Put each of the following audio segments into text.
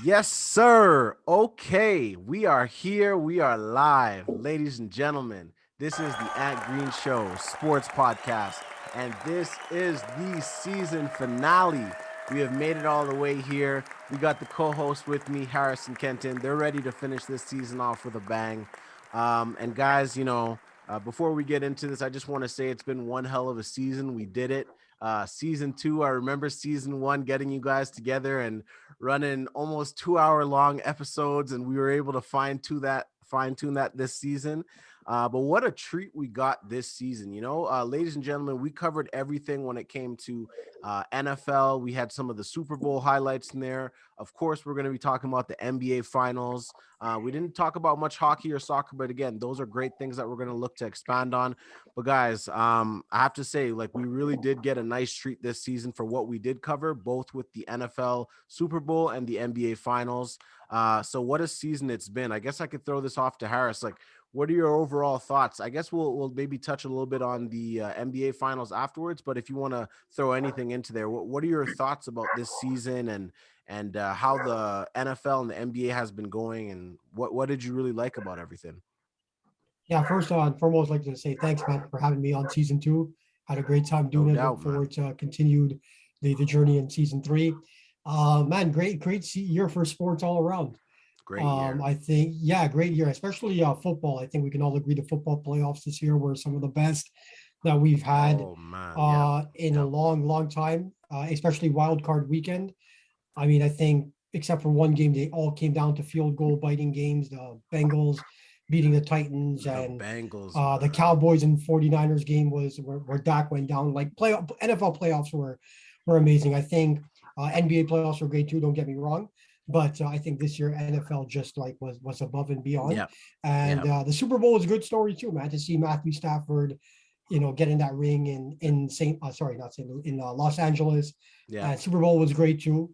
Yes, sir. Okay, we are here. We are live. Ladies and gentlemen, this is the Ant Green Show sports podcast, and this is the season finale. We have made it all the way here. We got the co host with me, Harris and Kenton. They're ready to finish this season off with a bang. And guys, before we get into this, I just want to say it's been one hell of a season. We did it. Season two, I remember season one getting you guys together and running almost 2 hour long episodes, and we were able to fine tune that this season. But what a treat we got this season. Ladies and gentlemen, we covered everything when it came to NFL. We had some of the Super Bowl highlights in there. Of course, we're going to be talking about the NBA finals. We didn't talk about much hockey or soccer, but again, those are great things that we're going to look to expand on. But guys, I have to say, like, we really did get a nice treat this season for what we did cover, both with the NFL Super Bowl and the NBA finals. So what a season it's been. I guess I could throw this off to Harris. Like, what are your overall thoughts? I guess we'll maybe touch a little bit on the NBA finals afterwards, but if you want to throw anything into there, what are your thoughts about this season and how the NFL and the NBA has been going, and what did you really like about everything? Yeah, first and foremost, I'd like to say thanks, Matt, for having me on season two. Had a great time No doing it. Look doubt, man. forward to continued the journey in season three. Man, great year for sports all around. Great year. I think, yeah, great year, especially football. I think we can all agree the football playoffs this year were some of the best that we've had Oh man, yep, in a yep. long time, especially wild card weekend. I mean, I think except for one game, they all came down to field goal biting games. The Bengals beating the Titans The and Bengals, the man. Cowboys and 49ers game was where Dak went down. Like NFL playoffs were amazing. I think NBA playoffs were great too. Don't get me wrong, but I think this year NFL just like was above and beyond. Yep, And yep, the Super Bowl was a good story too, man. To see Matthew Stafford, getting that ring in Saint sorry not Saint Louis, in Los Angeles, yep. and Super Bowl was great too.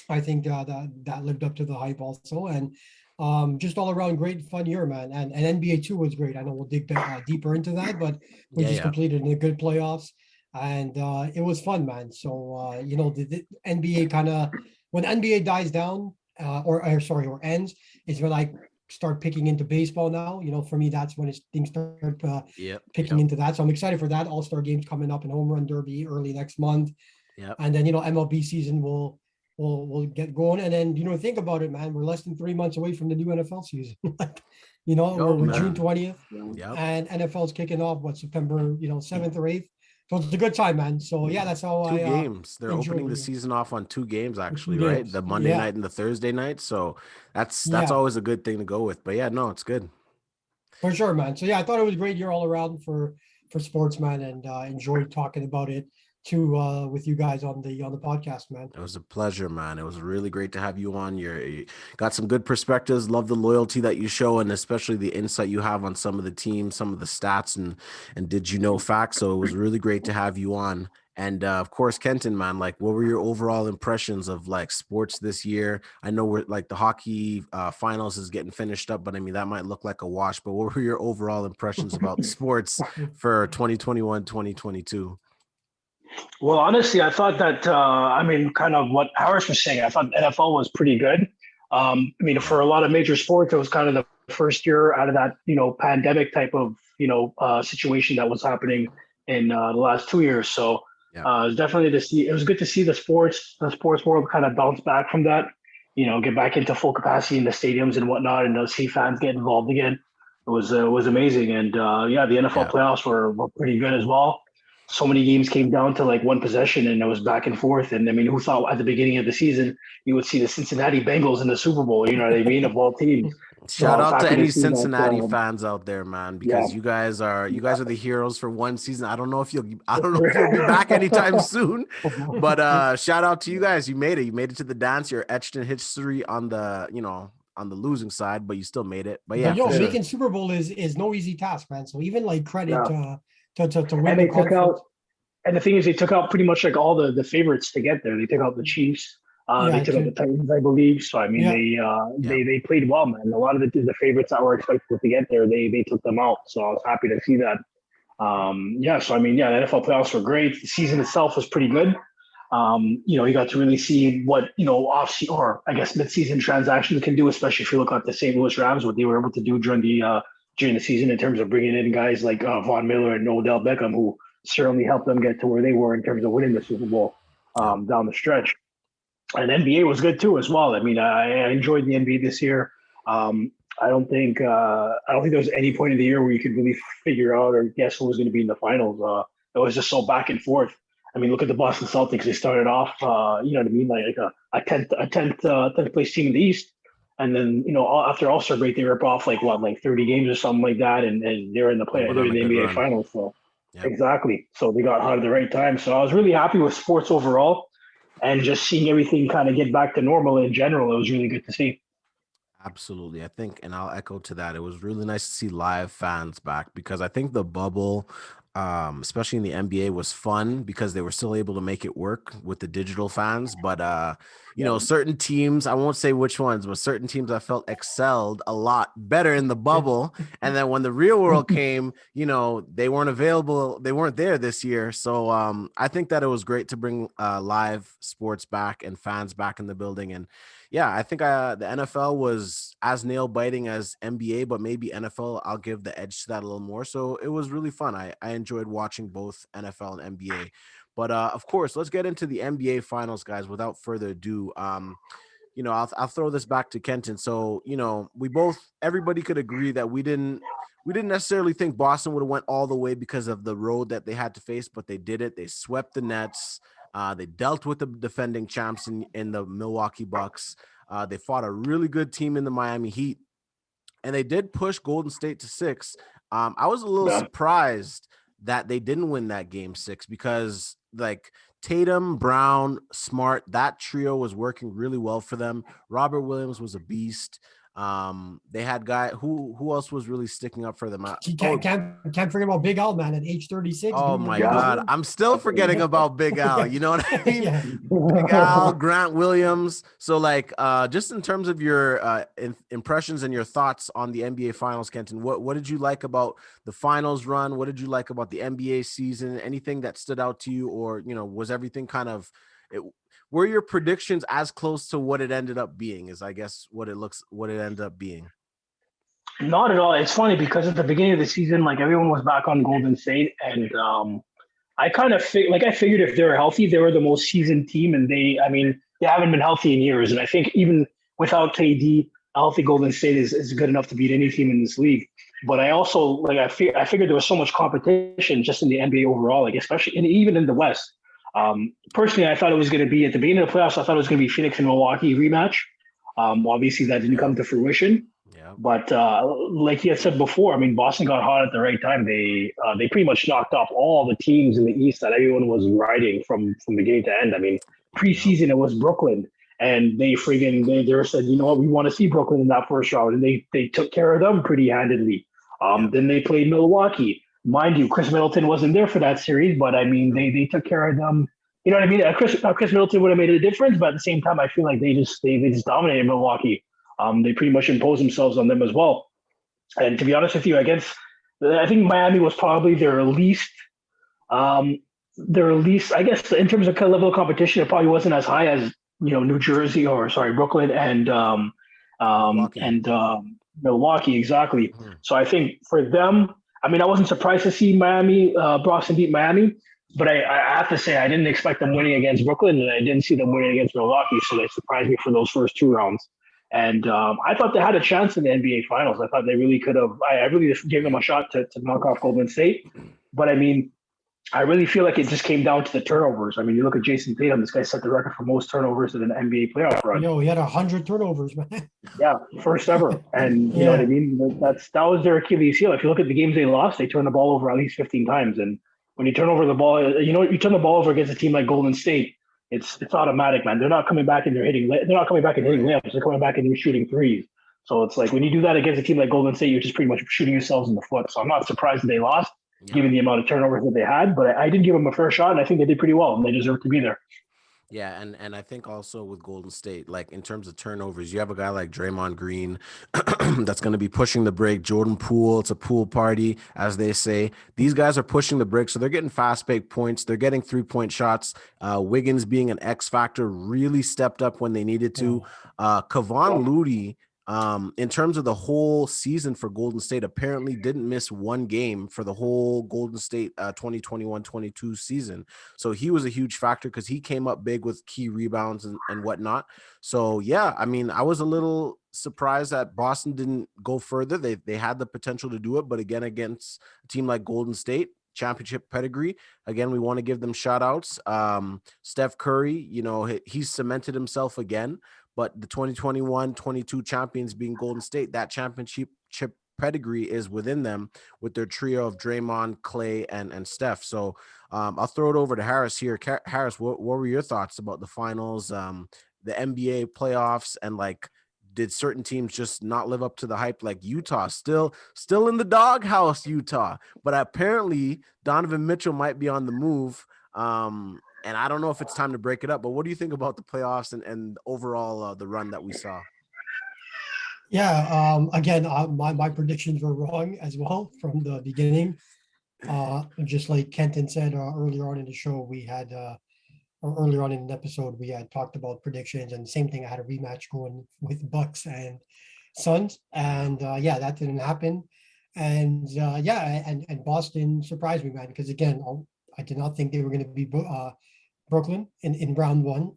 I think that lived up to the hype also, and just all around great fun year, man. And NBA two was great. I know we'll dig deeper into that, but we Yeah, just yeah. completed in a good playoffs, and it was fun, man. So the NBA kind of when NBA dies down or ends, is when I start picking into baseball now. For me, that's when things start Yep, picking yep, into that. So I'm excited for that All-Star games coming up and Home Run Derby early next month, yep. and then MLB season will get going. And then think about it, man. We're less than 3 months away from the new NFL season. Like, Yo, we're June man. 20th, Yep. and NFL's kicking off September 7th or 8th. So it's a good time, man. So yeah, that's how Two I games. They're enjoy opening the the year. season off on two games, The two actually, right? games. The Monday Yeah, night and the Thursday night. So that's yeah, always a good thing to go with. But yeah, no, it's good. for sure, man. So yeah, I thought it was a great year all around for sports, man, and enjoyed talking about it too with you guys on the podcast, man. It was a pleasure, man. It was really great to have you on. You got some good perspectives. Love the loyalty that you show, and especially the insight you have on some of the teams, some of the stats, and did you know facts. So it was really great to have you on. And of course, Kenton, man, like, what were your overall impressions of like sports this year? I know we're like the hockey finals is getting finished up, but I mean that might look like a wash. But what were your overall impressions about sports for 2021, 2022? Well, honestly, I thought that kind of what Harris was saying. I thought NFL was pretty good. Yeah, For a lot of major sports, it was kind of the first year out of that pandemic type of situation that was happening in the last 2 years. So yeah, it was definitely to see. It was good to see the sports world kind of bounce back from that. Get back into full capacity in the stadiums and whatnot, and see fans get involved again. It was amazing, and yeah, the NFL yeah. playoffs were pretty good as well. So many games came down to like one possession, and it was back and forth. And I mean, who thought at the beginning of the season you would see the Cincinnati Bengals in the Super Bowl? You know what I mean? Of all teams. So I Shout was out to happy to any see that. Cincinnati fans out there, man, Yeah, because you guys are the heroes for one season. I don't know if you'll be back anytime soon, but shout out to you guys. You made it. You made it to the dance. You're etched in history on the losing side, but you still made it. But But yeah, for sure. making Super Bowl is no easy task, man. So even like credit yeah. to win And the they took out conference. And the thing is, they took out pretty much like all the favorites to get there. They took out the Chiefs. They Yeah, took out the Titans, I believe. So I mean, yeah, they Yeah, they played well, man. A lot of the favorites that were expected to get there, they took them out. So I was happy to see that. Yeah. So I mean, yeah, the NFL playoffs were great. The season itself was pretty good. You got to really see what, or I guess mid-season transactions can do, especially if you look at the St. Louis Rams, what they were able to do during the season in terms of bringing in guys like Von Miller and Odell Beckham, who certainly helped them get to where they were in terms of winning the Super Bowl down the stretch. And NBA was good too as well. I mean, I enjoyed the NBA this year. I don't think there was any point in the year where you could really figure out or guess who was going to be in the finals. It was just so back and forth. I mean, look at the Boston Celtics. They started off, you know what I mean, like a 10th place team in the East, and then after All-Star break, they rip off like 30 games or something like that, and they're in the NBA finals. So exactly, so they got hot at the right time. So I was really happy with sports overall, and just seeing everything kind of get back to normal in general. It was really good to see. Absolutely. I think, and I'll echo to that, it was really nice to see live fans back, because I think the bubble, especially in the NBA, was fun because they were still able to make it work with the digital fans. But, certain teams, I won't say which ones, but certain teams I felt excelled a lot better in the bubble. And then when the real world came, they weren't available. They weren't there this year. So I think that it was great to bring live sports back and fans back in the building. And yeah, I think the NFL was as nail biting as NBA, but maybe NFL, I'll give the edge to that a little more. So it was really fun. I enjoyed watching both NFL and NBA. But of course, let's get into the NBA finals, guys, without further ado. I'll throw this back to Kenton. So, everybody could agree that we didn't necessarily think Boston would have went all the way because of the road that they had to face, but they did it. They swept the Nets. They dealt with the defending champs in the Milwaukee Bucks. They fought a really good team in the Miami Heat, and they did push Golden State to 6. I was a little surprised that they didn't win that game 6, because Tatum, Brown, Smart, that trio was working really well for them. Robert Williams was a beast. They had who else was really sticking up for them? Can't forget about Big Al, man, at age 36. Oh my God. I'm still forgetting about Big Al. You know what I mean? Big Al, Grant Williams. So just in terms of your impressions and your thoughts on the NBA finals, Kenton, what did you like about the finals run? What did you like about the NBA season? Anything that stood out to you, or, was everything were your predictions as close to what it ended up being, is I guess what it ended up being? Not at all. It's funny because at the beginning of the season, everyone was back on Golden State, and I kind of I figured if they were healthy, they were the most seasoned team, and they haven't been healthy in years. And I think even without KD, a healthy Golden State is good enough to beat any team in this league. But I also I figured there was so much competition just in the NBA overall, especially even in the West. Personally, I thought it was going to be at the beginning of the playoffs. I thought it was going to be Phoenix and Milwaukee rematch. Obviously, that didn't come to fruition. Yeah. But like you had said before, I mean, Boston got hot at the right time. They pretty much knocked off all the teams in the East that everyone was riding from beginning to end. I mean, preseason it was Brooklyn, and they said, you know what, we want to see Brooklyn in that first round, and they took care of them pretty handedly. Then they played Milwaukee. Mind you, Chris Middleton wasn't there for that series, but I mean, they took care of them. You know what I mean? Chris Middleton would have made a difference, but at the same time, I feel like they just dominated Milwaukee. They pretty much imposed themselves on them as well. And to be honest with you, I think Miami was probably their least, I guess, in terms of level of competition, it probably wasn't as high as Brooklyn and Milwaukee, exactly. Mm-hmm. So I think for them, I mean, I wasn't surprised to see Boston beat Miami, but I have to say I didn't expect them winning against Brooklyn, and I didn't see them winning against Milwaukee, so they surprised me for those first two rounds. And I thought they had a chance in the NBA Finals. I thought they really could have. I really gave them a shot to knock off Golden State. But I mean, I really feel like it just came down to the turnovers. I mean, you look at Jason Tatum. This guy set the record for most turnovers in an NBA playoff run. He had 100 turnovers, man. Yeah, first ever. And you know what I mean? That was their Achilles heel. If you look at the games they lost, they turned the ball over at least 15 times. And when you turn over the ball, you turn the ball over against a team like Golden State, it's automatic, man. They're not coming back and hitting layups. They're coming back and they're shooting threes. So it's like when you do that against a team like Golden State, you're just pretty much shooting yourselves in the foot. So I'm not surprised that they lost, given the amount of turnovers that they had. But I did give them a fair shot, and I think they did pretty well, and they deserve to be there. Yeah, and I think also with Golden State, like in terms of turnovers, you have a guy like Draymond Green that's going to be pushing the break. Jordan Poole, it's a pool party, as they say. These guys are pushing the break, so they're getting fast break points. They're getting 3-point shots. Wiggins being an X factor really stepped up when they needed to. Yeah. Kevon Looney, in terms of the whole season for Golden State, apparently didn't miss one game for the whole Golden State 2021-22 season. So he was a huge factor because he came up big with key rebounds and whatnot. So yeah, I mean, I was a little surprised that Boston didn't go further. They had the potential to do it, but again, against a team like Golden State, championship pedigree. Again, we want to give them shout outs. Steph Curry, he's cemented himself again, but the 2021-22 champions being Golden State, that championship pedigree is within them with their trio of Draymond, Clay, and Steph. So I'll throw it over to Harris here. Harris, what were your thoughts about the finals, the NBA playoffs, and like, did certain teams just not live up to the hype? Like Utah, still in the doghouse, Utah, but apparently Donovan Mitchell might be on the move. And I don't know if it's time to break it up, but what do you think about the playoffs and overall the run that we saw? Yeah. Again, my predictions were wrong as well from the beginning. Just like Kenton said earlier on in the show, we had or earlier on in the episode, we had talked about predictions, and the same thing. I had a rematch going with Bucks and Suns, and yeah, that didn't happen. And yeah, and Boston surprised me, man, because again, I did not think they were going to be Brooklyn in round one.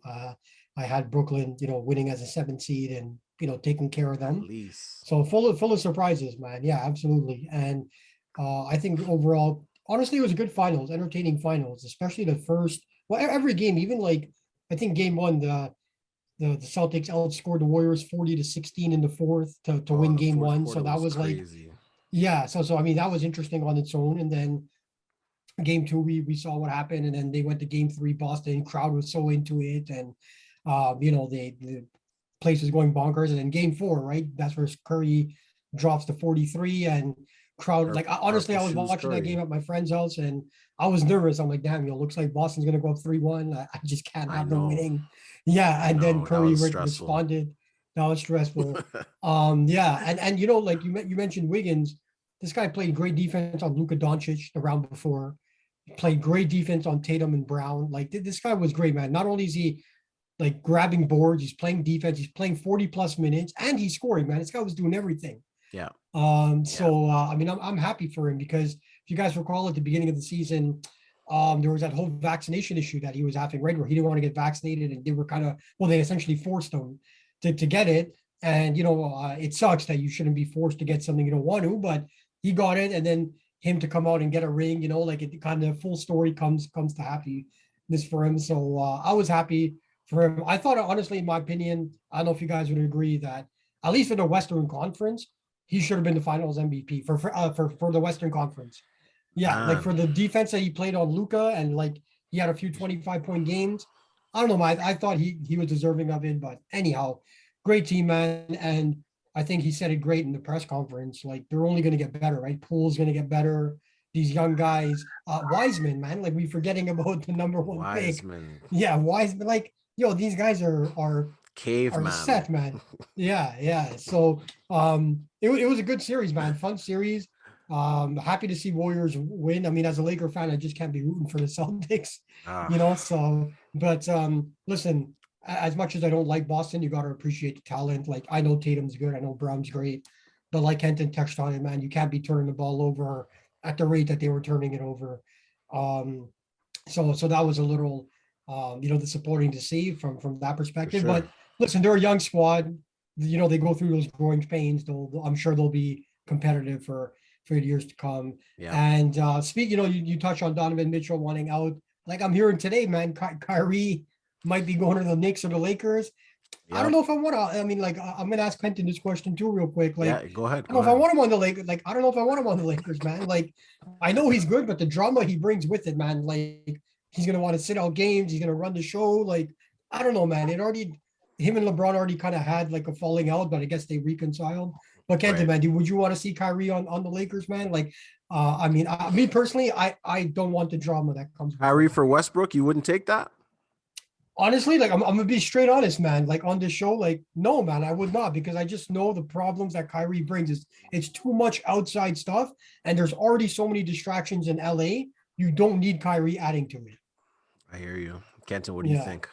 I had Brooklyn, winning as a 7th seed and taking care of At them. least. So full of surprises, man. Yeah, absolutely. And I think overall, honestly, it was a good finals, entertaining finals, especially the first. Well, every game, even like I think game one, the Celtics outscored the Warriors 40-16 in the fourth to Oh, win the game fourth one. So quarter that was was like, crazy. yeah. So I mean, that was interesting on its own. And then game two, we saw what happened, and then they went to game three. Boston crowd was so into it, and the place was going bonkers. And then game four, right? That's where Curry drops to 43, and crowd like honestly, Purple I was shoes watching that game Curry. at my friend's house, and I was nervous. I'm like, damn, looks like Boston's gonna go up 3-1. I just can't I have them know. winning. Yeah, I and then know. That Curry was stressful. responded. That was stressful. Yeah, and like you mentioned Wiggins. This guy played great defense on Luka Doncic the round before. Played great defense on Tatum and Brown. Like this guy was great, man. Not only is he like grabbing boards, he's playing defense, he's playing 40 plus minutes, and he's scoring, man. This guy was doing everything. Yeah. Yeah. So I mean, I'm happy for him because if you guys recall at the beginning of the season, there was that whole vaccination issue that he was having, right? Where he didn't want to get vaccinated, and they were they essentially forced him to get it. And it sucks that you shouldn't be forced to get something you don't want to, but he got it, and then him to come out and get a ring, like it kind of full story comes to happiness for him. So I was happy for him. I thought, honestly, in my opinion, I don't know if you guys would agree that at least for the Western Conference, he should have been the Finals MVP for the Western Conference. Yeah, like for Man. the defense that he played on Luka, and like he had a few 25-point games. I don't know, man. I thought he was deserving of it, but anyhow, great team, man. And I think he said it great in the press conference. Like they're only going to get better, right? Poole's going to get better. These young guys, Wiseman, man. Like we forgetting about the number one pick. Wiseman. Yeah, Wiseman. Like these guys are Caveman. set, man. Yeah, yeah. So it was a good series, man. Fun series. Happy to see Warriors win. I mean, as a Laker fan, I just can't be rooting for the Celtics, Ah, So, but listen, as much as I don't like Boston, you got to appreciate the talent. Like I know Tatum's good, I know Brown's great, but like Kenton touched on it, man, you can't be turning the ball over at the rate that they were turning it over. Um, so that was a little disappointing to see from that for perspective. sure. But listen, they're a young squad. They go through those growing pains. I'm sure they'll be competitive for years to come. Yeah. And speak, you touch on Donovan Mitchell wanting out. Like I'm hearing today, man, Kyrie might be going to the Knicks or the Lakers. I don't Yep. know if I want to. I mean, like I'm gonna ask Quentin this question too, real quick. Like, Yeah. Go ahead. I don't Go know if I ahead. want him on the Lakers. Like, I don't know if I want him on the Lakers, man. Like, I know he's good, but the drama he brings with it, man. Like, he's gonna want to sit out games. He's gonna run the show. Like, I don't know, man. Him and LeBron already kind of had like a falling out, but I guess they reconciled. But Kenton, Right. man, would you want to see Kyrie on the Lakers, man? Like, I mean, me personally, I don't want the drama that comes with Kyrie it. for Westbrook, you wouldn't take that? Honestly, like I'm gonna be straight honest, man. Like on this show, like no, man, I would not because I just know the problems that Kyrie brings is it's too much outside stuff, and there's already so many distractions in LA. You don't need Kyrie adding to it. I hear you. Kenton, what do you Yeah, think?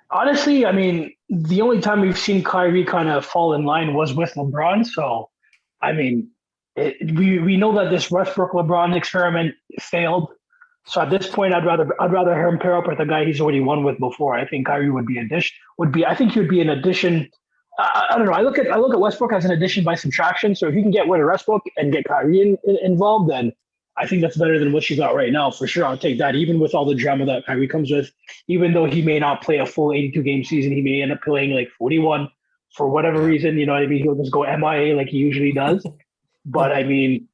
Honestly, I mean, the only time we've seen Kyrie kind of fall in line was with LeBron. So, I mean, we know that this Westbrook LeBron experiment failed. So at this point, I'd rather him pair up with a guy he's already won with before. I think Kyrie would be addition. I think he would be an addition. I don't know. I look at Westbrook as an addition by subtraction. So if you can get rid of Westbrook and get Kyrie involved, then I think that's better than what you got right now for sure. I'll take that, even with all the drama that Kyrie comes with. Even though he may not play a full 82 game season, he may end up playing like 41 for whatever Yeah. reason. You know what I mean? He'll just go MIA like he usually does. But I mean,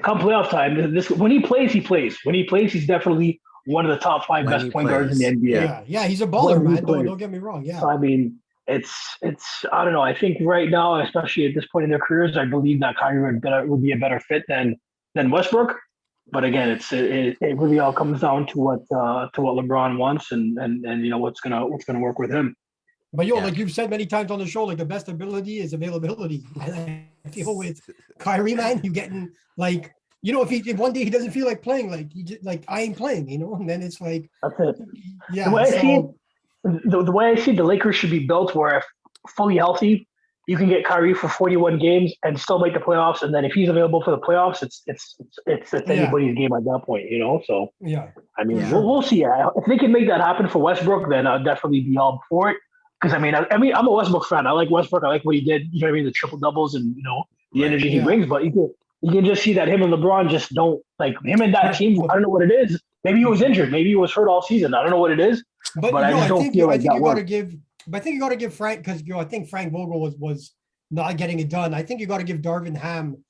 come playoff time, this when he plays, he plays. When he plays, he's definitely one of the top five When best he point guards in the plays, NBA. yeah, yeah. He's a baller, When he man. plays. Don't get me wrong. Yeah, So I mean, it's I don't know. I think right now, especially at this point in their careers, I believe that Kyrie would be a better fit than Westbrook. But again, it really all comes down to what LeBron wants and you know what's gonna work with him. but yo, Yeah. like you've said many times on the show, like the best ability is availability. And I feel with Kyrie, man, you getting like if one day he doesn't feel like playing, like he just like I ain't playing, and then it's like That's it. yeah. The way I see it, So the way I see it, the Lakers should be built where if fully healthy, you can get Kyrie for 41 games and still make the playoffs. And then if he's available for the playoffs, it's yeah, anybody's game at that point, So yeah, I mean, for Yeah. sure. we'll see. If they can make that happen for Westbrook, then I'll definitely be all for it. Because I mean, I'm a Westbrook fan. I like Westbrook. I like what he did. You know what I mean? The triple doubles and the Right. energy he Yeah. brings. But you can just see that him and LeBron just don't like him and that Yeah. team. I don't know what it is. Maybe he was injured. Maybe he was hurt all season. I don't know what it is. But But I just don't feel I like think that you got to works. give, but I think you got to give Frank because I think Frank Vogel was not getting it done. I think you got to give Darvin Ham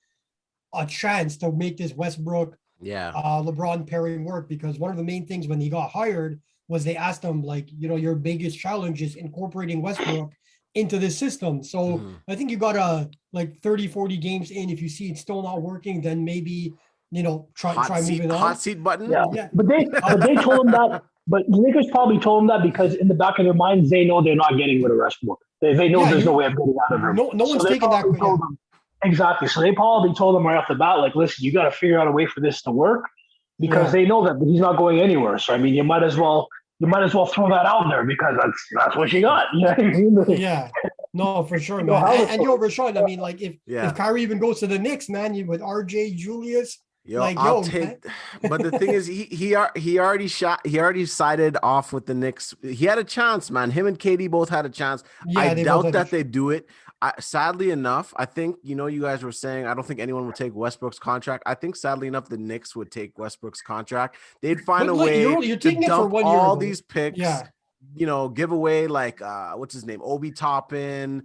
a chance to make this Westbrook Yeah. LeBron pairing work because one of the main things when he got hired was they asked him like your biggest challenge is incorporating Westbrook into this system. So Mhm. I think you got to like 30-40 games in. If you see it's still not working, then maybe try moving on. Hot seat button. Yeah, Yeah. but they told him that. But the Lakers probably told him that because in the back of their minds they know they're not getting rid of Westbrook. They know Yeah, there's no way of getting out of him. No So one's they taking that. probably told him exactly. So they probably told him right off the bat, like, listen, you got to figure out a way for this to work because Yeah. they know that he's not going anywhere. So I mean, you might as well throw that out there because that's what you got. You know what I mean? Yeah, no, for sure, You know, man. how And Rashawn, I mean, like if Yeah. Kyrie even goes to the Knicks, man, with RJ Julius, Yo, like, I'll man. take. But the thing is, he already shot. He already sided off with the Knicks. He had a chance, man. Him and KD both had a chance. Yeah, I they both doubt had that they do it. Sadly enough, I think you guys were saying I don't think anyone would take Westbrook's contract. I think sadly enough, the Knicks would take Westbrook's contract. They'd find But, a like, way you're to taking it for dump 1 year, all though. these picks. Yeah. Give away like what's his name, Obi Toppin,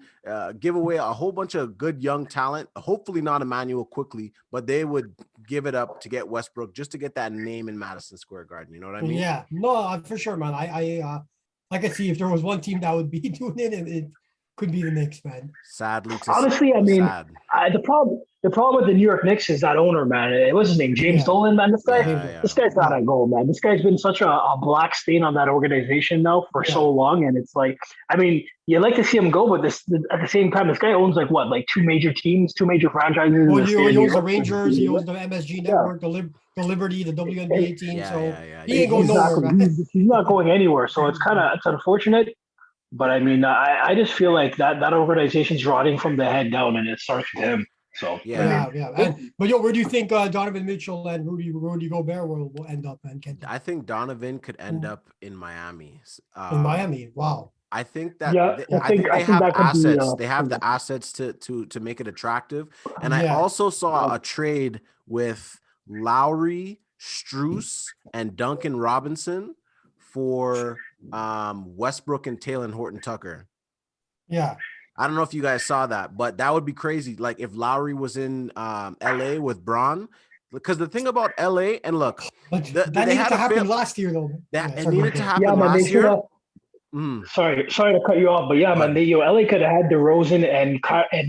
give away a whole bunch of good young talent. Hopefully not Emmanuel quickly, but they would give it up to get Westbrook just to get that name in Madison Square Garden. You know what I mean? Yeah, no, for sure, man. I could see if there was one team that would be doing it, it could be the Knicks, man. Sadly, Honestly, I mean, sad. the problem with the New York Knicks is that owner, man. What's his name? James Yeah. Dolan, man. This guy, Yeah. this guy's gotta go, man. This guy's been such a black stain on that organization now for so long, and it's like, I mean, you like to see him go, but at the same time, this guy owns like two major teams, two major franchises. Well, in the he state of New owns the York. Rangers, he owns the MSG Network, the Liberty, the WNBA team. Yeah, so yeah. he ain't going nowhere, man. He's not going anywhere, so it's unfortunate. But I mean, I just feel like that organization's rotting from the head down, and it starts with him. So Yeah. But where do you think Donovan Mitchell and Rudy Gobert will end up, man? I think Donovan could end up in Miami. In Miami, wow. I think that I think think they have that could be, assets. They have the assets to make it attractive. And I Yeah. also saw a trade with Lowry, Strus, and Duncan Robinson for Westbrook and Taylor Horton Tucker. Yeah. I don't know if you guys saw that, but that would be crazy. Like if Lowry was in LA with Braun, because the thing about LA, and look, But they that needed had to a happen fail- last year, though. it sorry, needed go to ahead. happen man, last year. Sorry to cut you off, but yeah, man, LA could have had DeRozan and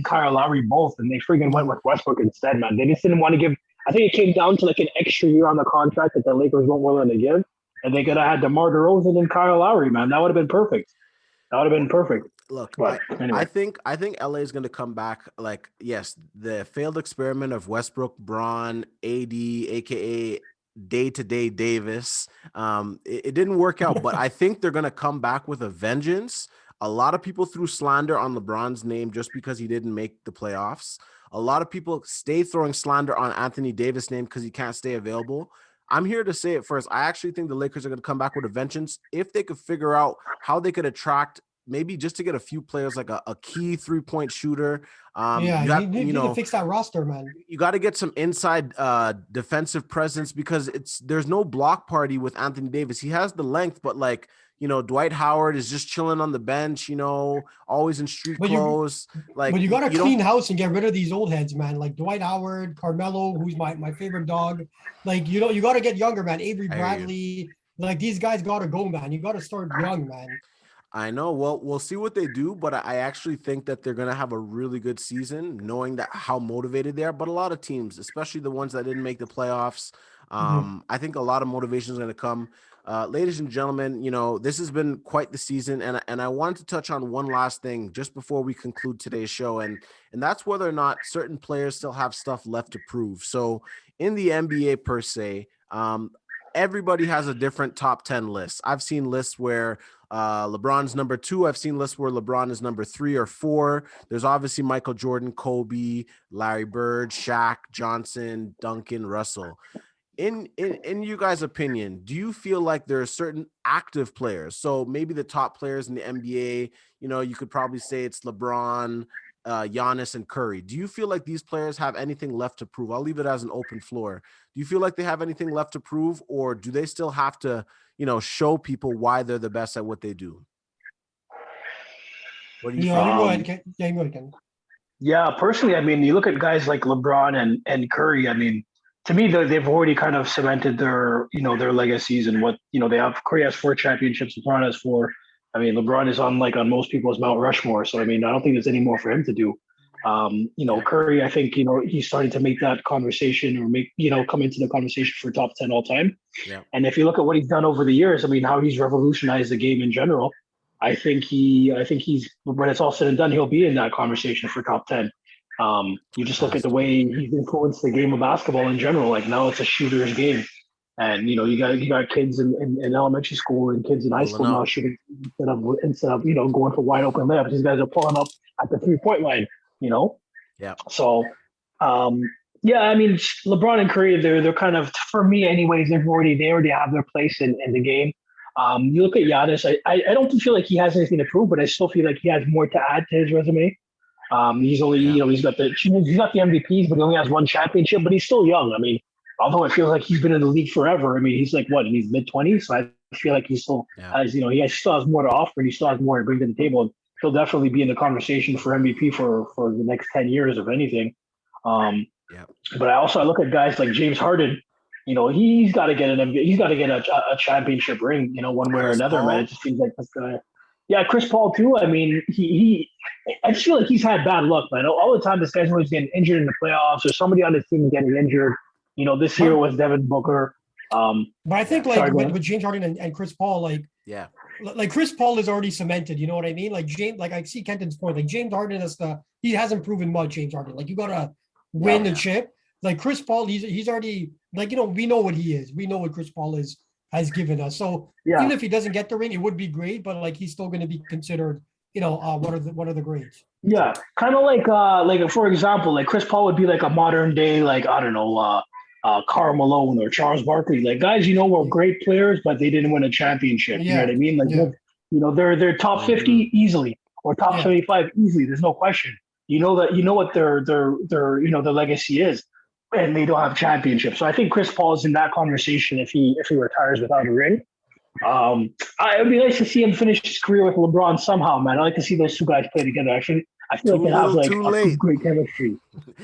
Kyle Lowry both, and they freaking went with Westbrook instead, man. They just didn't want to give. I think it came down to like an extra year on the contract that the Lakers weren't willing to give. and they could have had DeMar DeRozan and Kyle Lowry, man. That would have been perfect. That would have been perfect. Look, But anyway. I think LA is going to come back. Like, yes, the failed experiment of Westbrook, Braun, AD, aka day-to-day Davis, it didn't work out. But I think they're going to come back with a vengeance. A lot of people threw slander on LeBron's name just because he didn't make the playoffs. A lot of people stay throwing slander on Anthony Davis' name because he can't stay available. I'm here to say it first. I actually think the Lakers are going to come back with a vengeance if they could figure out how they could attract, maybe just to get a few players like a key 3-point shooter. You need to fix that roster, man. You got to get some inside defensive presence because there's no block party with Anthony Davis. He has the length, but like, Dwight Howard is just chilling on the bench, always in street clothes. But you got to clean house and get rid of these old heads, man. Like Dwight Howard, Carmelo, who's my favorite dog. Like, you got to get younger, man. Avery Bradley. Like, these guys got to go, man. You got to start young, man. I know. Well, we'll see what they do, but I actually think that they're going to have a really good season, knowing that how motivated they are. But a lot of teams, especially the ones that didn't make the playoffs, I think a lot of motivation is going to come. Ladies and gentlemen, this has been quite the season, and I wanted to touch on one last thing just before we conclude today's show, and that's whether or not certain players still have stuff left to prove. So in the NBA per se, everybody has a different top 10 list. I've seen lists where LeBron's number 2. I've seen lists where LeBron is number 3 or 4. There's obviously Michael Jordan, Kobe, Larry Bird, Shaq, Johnson, Duncan, Russell. In you guys' opinion, do you feel like there are certain active players? So maybe the top players in the NBA, you could probably say it's LeBron, Giannis, and Curry. Do you feel like these players have anything left to prove? I'll leave it as an open floor. Do you feel like they have anything left to prove, or do they still have to, show people why they're the best at what they do? What do you think? You go ahead, Ken. Yeah, personally, I mean, you look at guys like LeBron and Curry. I mean, to me, they've already kind of cemented their legacies and what, they have. Curry has 4 championships, LeBron has 4. I mean, LeBron is on most people's Mount Rushmore. So, I mean, I don't think there's any more for him to do. Curry, I think, he's starting to make that conversation or come into the conversation for top 10 all time. Yeah. And if you look at what he's done over the years, I mean, how he's revolutionized the game in general, I think he's, when it's all said and done, he'll be in that conversation for top 10. You just look at the way he's influenced the game of basketball in general. Like, now it's a shooter's game. And, you got kids in elementary school and kids in high school now shooting instead of going for wide open layups. These guys are pulling up at the 3-point line, Yeah. So, yeah, I mean, LeBron and Curry, they're kind of, for me anyways, they already have their place in the game. You look at Giannis, I don't feel like he has anything to prove, but I still feel like he has more to add to his resume. He's only, he's got the MVPs, but he only has 1 championship, but he's still young. I mean, although it feels like he's been in the league forever. I mean, he's like in his mid-20s, so I feel like he still has, he still has more to offer, and he still has more to bring to the table. He'll definitely be in the conversation for MVP for the next 10 years, if anything. But I look at guys like James Harden. He's got to get a championship ring, one way or another, man. It just seems like this guy. Yeah, Chris Paul too. I mean, I just feel like he's had bad luck, man. All the time this guy's always getting injured in the playoffs, or somebody on his team getting injured. This year was Devin Booker. But I think with James Harden and Chris Paul, like Chris Paul is already cemented. You know what I mean? Like I see Kenton's point. Like James Harden he hasn't proven much. James Harden, like you gotta win the chip. Like Chris Paul, he's already we know what he is. We know what Chris Paul has given us. So even if he doesn't get the ring, it would be great. But like he's still going to be considered. What are the grades? Yeah, kind of like for example, like Chris Paul would be like a modern day, like I don't know. Karl Malone or Charles Barkley, like guys, were great players, but they didn't win a championship. You know what I mean? Like, they're top 50 easily or top 75 easily. There's no question. What their their legacy is, and they don't have championships. So I think Chris Paul is in that conversation if he retires without a ring. It would be nice to see him finish his career with LeBron somehow, man. I like to see those 2 guys play together. Actually, I feel Too like they have little, like too a late. great chemistry.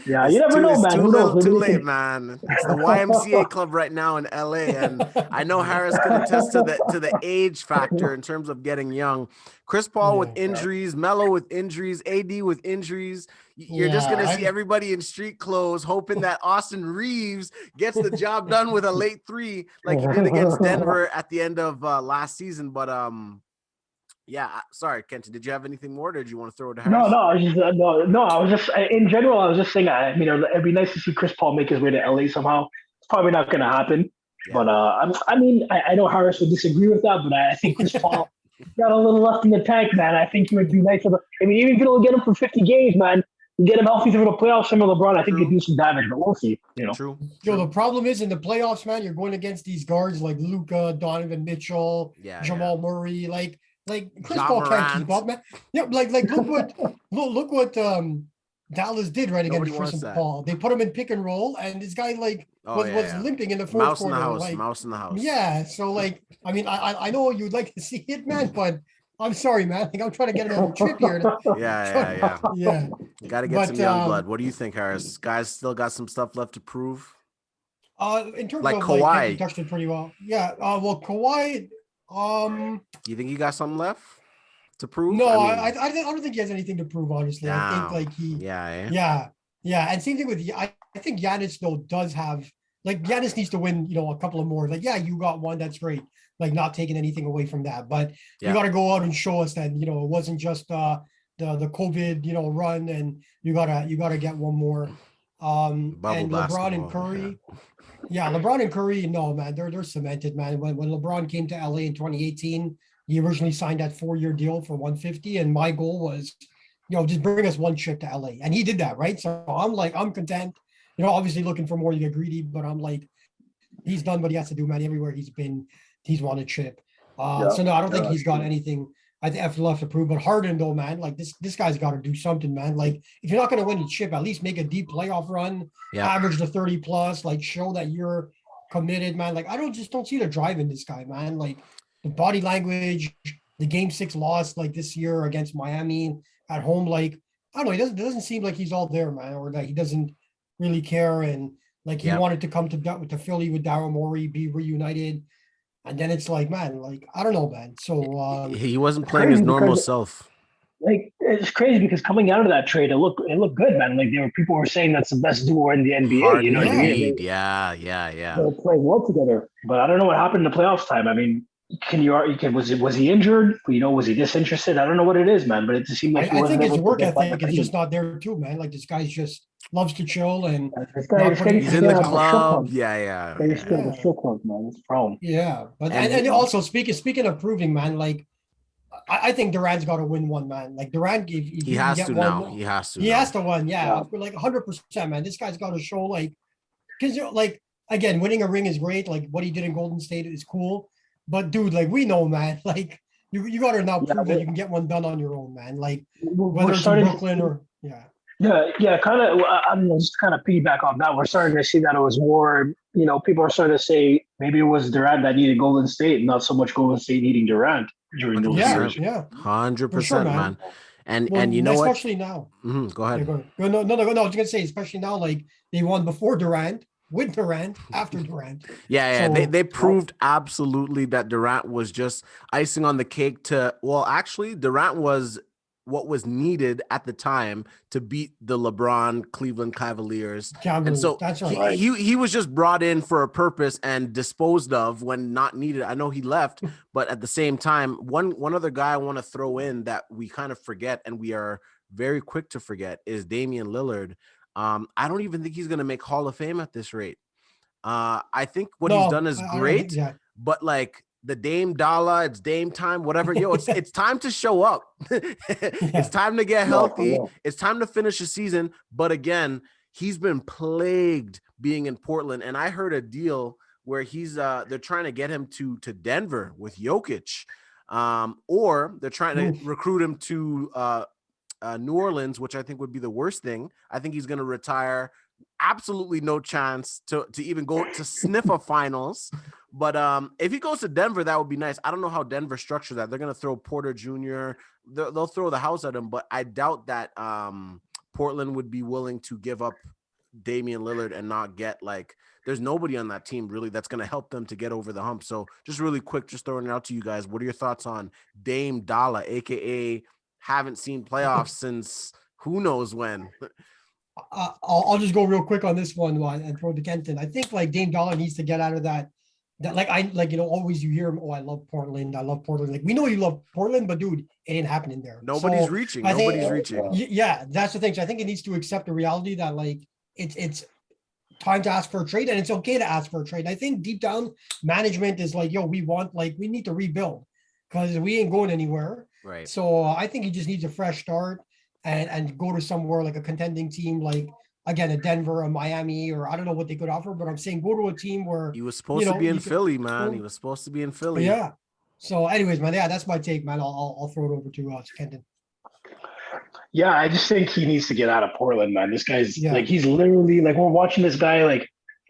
Yeah, you It's never too know, it's man. too Who knows? little, too Maybe they late, can. man. It's the YMCA club right now in LA, and I know Harris can attest to the age factor in terms of getting young. Chris Paul with Yeah. injuries, Melo with injuries, AD with injuries. You're just Yeah, gonna see everybody in street clothes, hoping that Austin Reeves gets the job done with a late three, like he did against Denver at the end of last season. But yeah, sorry, Kenton. Did you have anything more, or did you want to throw it to No, Harris? no, I was just no. I was just in general. I was just saying. I mean, it'd be nice to see Chris Paul make his way to LA somehow. It's probably not going to happen. Yeah. But I mean, I know Harris would disagree with that, but I think Chris Paul got a little left in the tank, man. I think he would be nice. I mean, even if you don't get him for 50 games, man, you get him healthy for the playoffs. Similar to LeBron, I think True. he'd do some damage, but we'll see. True. Yo, the problem is in the playoffs, man, you're going against these guards like Luka, Donovan Mitchell, Yeah, Jamal Murray, like Chris Ja Paul can't keep Morant. up, man. Yeah, like look what Dallas did right Nobody against Chris wants and that. Paul. They put him in pick and roll, and this guy like Oh was yeah. limping in the fourth Mouse in the quarter. house. Like, Mouse in the house. yeah, so like I mean I know you'd like to see it, man, but I'm sorry, man. Like I'm trying to get him on a trip here. Yeah. Yeah. Got to get But some young blood. What do you think, Harris? Guys still got some stuff left to prove. in terms Like of like Kenton Kawhi, touched it pretty well. Yeah. Well, Kawhi. you think he got something left to prove? No, I I mean, don't think he has anything to prove. Honestly, I think damn. like he. Yeah. Yeah. Yeah, and same thing with I think Giannis though does have like Giannis needs to win, a couple of more. Like, yeah, you got one, that's great. Like not taking anything away from that, but you Yeah. got to go out and show us that it wasn't just the COVID run, and you gotta get one more. Bubble And LeBron and basketball. Curry, yeah, LeBron and Curry, no man, they're cemented, man. When LeBron came to LA in 2018, he originally signed that 4-year deal for 150, and my goal was, just bring us one chip to LA, and he did that, right? So I'm content. Obviously looking for more, you get greedy, but I'm like, he's done what he has to do, man. Everywhere he's been, he's won a chip. So no, I don't think he's got anything I think left to prove. But Harden, though, man, like this guy's got to do something, man. Like if you're not going to win a chip, at least make a deep playoff run, Yeah. average the 30 plus, like show that you're committed, man. Like I don't see the drive in this guy, man. Like the body language, the game 6 loss like this year against Miami at home, like I don't know, it doesn't seem like he's all there, man, or that he doesn't really care, and like he Yeah. wanted to come to Philly with Daryl Morey, be reunited. And then it's like, man, like, I don't know, man. So He wasn't playing his crazy normal because- self. Like it's crazy because coming out of that trade, it looked good, man. Like people were saying that's the best duo in the NBA. Hard You know what I mean? indeed. Yeah. They were playing well together. But I don't know what happened in the playoffs time. I mean, was he injured? Was he disinterested? I don't know what it is, man. But it just seemed like he I wasn't think his able to work get back ethic in. is just not there too, man. Like this guy's just loves to chill and This guy He's in the Yeah. club. Yeah. He's still the strip club, man. That's the problem. yeah. But And and also speaking of proving, man, like I think Durant's got to win one, man. Like Durant, if He can has get to one, now. He has to. he now. has to win. Yeah, Yeah. for like 100%, man. This guy's got to show like because like again, winning a ring is great. Like what he did in Golden State is cool. But dude, like we know, man, like you got to now prove that you can get one done on your own, man. Like whether it's in Brooklyn or Yeah, kind of. I don't know, just kind of piggyback on that. We're starting to see that it was more. People are starting to say maybe it was Durant that needed Golden State, not so much Golden State needing Durant during those years. yeah. 100%, man. And Well, you know what? especially now. Go ahead. Yeah, go ahead. No. I was gonna say, especially now, like they won before Durant, with Durant, after Durant. Yeah. So- They proved absolutely that Durant was just icing on the cake actually, Durant was what was needed at the time to beat the LeBron Cleveland Cavaliers. And so that's right. he was just brought in for a purpose and disposed of when not needed. I know he left, but at the same time, one other guy I want to throw in that we kind of forget and we are very quick to forget is Damian Lillard. I don't even think he's going to make Hall of Fame at this rate. I think what he's done is great, but like the Dame Dollar, it's Dame time, whatever. It's time to show up. It's time to get healthy. It's time to finish the season. But again, he's been plagued being in Portland. And I heard a deal where they're trying to get him to Denver with Jokic, or they're trying to recruit him to New Orleans, which I think would be the worst thing. I think he's going to retire absolutely no chance to even go to sniff a finals. But if he goes to Denver, that would be nice. I don't know how Denver structures that. They're going to throw Porter Jr. They'll throw the house at him, but I doubt that Portland would be willing to give up Damian Lillard and not get there's nobody on that team really that's going to help them to get over the hump. So just really quick, just throwing it out to you guys. What are your thoughts on Dame Dalla, aka haven't seen playoffs since who knows when? I'll just go real quick on this one and throw to Kenton. I think Dame Dollar needs to get out of that always you hear him, oh, I love Portland. Like, we know you love Portland, but dude, it ain't happening there. Nobody's reaching. Nobody's reaching. Yeah, that's the thing. So I think it needs to accept the reality that it's time to ask for a trade, and it's okay to ask for a trade. I think deep down management is we need to rebuild because we ain't going anywhere. Right. So I think he just needs a fresh start and go to somewhere like a contending team, again, a Denver, a Miami, or I don't know what they could offer, but I'm saying go to a team where he was supposed to be in Philly, man. He was supposed to be in Philly. Yeah. So anyways, man, yeah, that's my take, man. I'll throw it over to Kenton. Yeah, I just think he needs to get out of Portland, man. This guy's he's literally we're watching this guy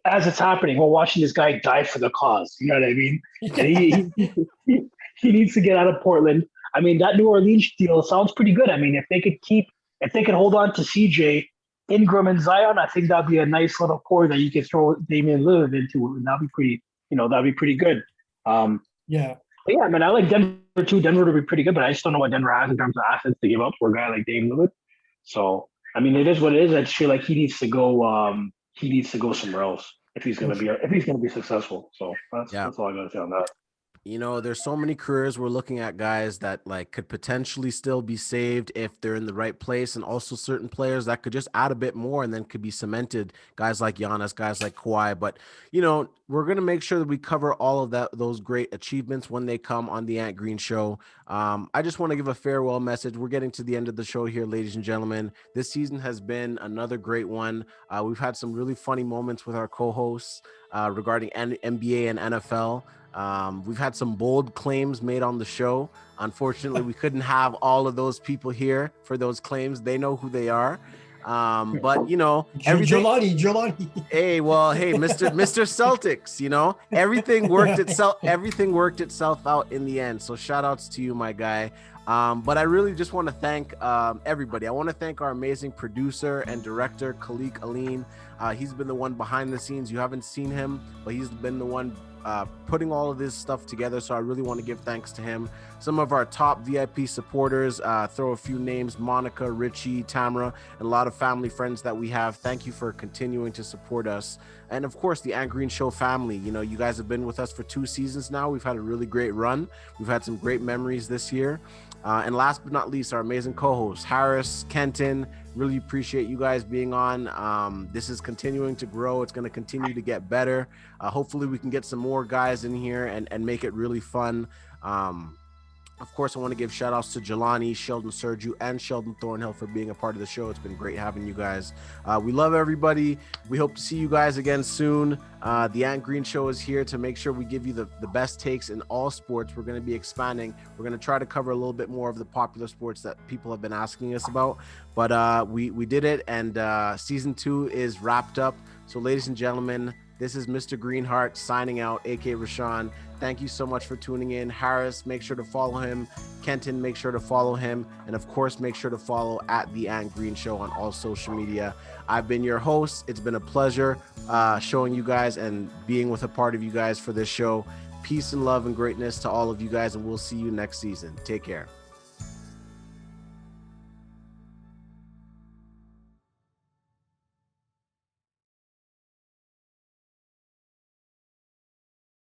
as it's happening, we're watching this guy die for the cause. You know what I mean? And he needs to get out of Portland. I mean, that New Orleans deal sounds pretty good. I mean, if they could hold on to CJ, Ingram, and Zion, I think that'd be a nice little core that you could throw Damian Lillard into, and that'd be pretty good. Yeah. But yeah, man, I like Denver too. Denver would be pretty good, but I just don't know what Denver has in terms of assets to give up for a guy like Damian Lillard. So, I mean, it is what it is. I just feel like he needs to go. He needs to go somewhere else if he's gonna be successful. So that's all I gotta say on that. There's so many careers we're looking at, guys, that could potentially still be saved if they're in the right place, and also certain players that could just add a bit more and then could be cemented, guys like Giannis, guys like Kawhi. But we're going to make sure that we cover all of those great achievements when they come on the Ant Green Show. I just want to give a farewell message. We're getting to the end of the show here, ladies and gentlemen. This season has been another great one. We've had some really funny moments with our co-hosts regarding NBA and NFL. We've had some bold claims made on the show. Unfortunately, we couldn't have all of those people here for those claims. They know who they are. But everything. Jelanie. Hey, Mr. Celtics, everything worked itself out in the end. So shout outs to you, my guy. But I really just want to thank everybody. I want to thank our amazing producer and director, Khalik Aline. He's been the one behind the scenes. You haven't seen him, but he's been the one putting all of this stuff together. So I really want to give thanks to him. Some of our top VIP supporters, throw a few names: Monica, Richie, Tamara, and a lot of family friends that we have. Thank you for continuing to support us. And of course, the Ant Green Show family. You guys have been with us for 2 seasons now. We've had a really great run. We've had some great memories this year. And last but not least, our amazing co-hosts, Harris, Kenton. Really appreciate you guys being on. This is continuing to grow. It's going to continue to get better. Hopefully we can get some more guys in here and make it really fun. Of course, I want to give shout outs to Jelanie, Sheldon Surjue, and Sheldon Thornhill for being a part of the show. It's been great having you guys. We love everybody. We hope to see you guys again soon. The Ant Green Show is here to make sure we give you the best takes in all sports. We're going to be expanding. We're going to try to cover a little bit more of the popular sports that people have been asking us about. But we did it, and season 2 is wrapped up. So, ladies and gentlemen, this is Mr. Greenhart signing out, aka Rahshawn. Thank you so much for tuning in. Harris, make sure to follow him. Kenton, make sure to follow him. And of course, make sure to follow at The Ant Green Show on all social media. I've been your host. It's been a pleasure showing you guys and being with a part of you guys for this show. Peace and love and greatness to all of you guys, and we'll see you next season. Take care.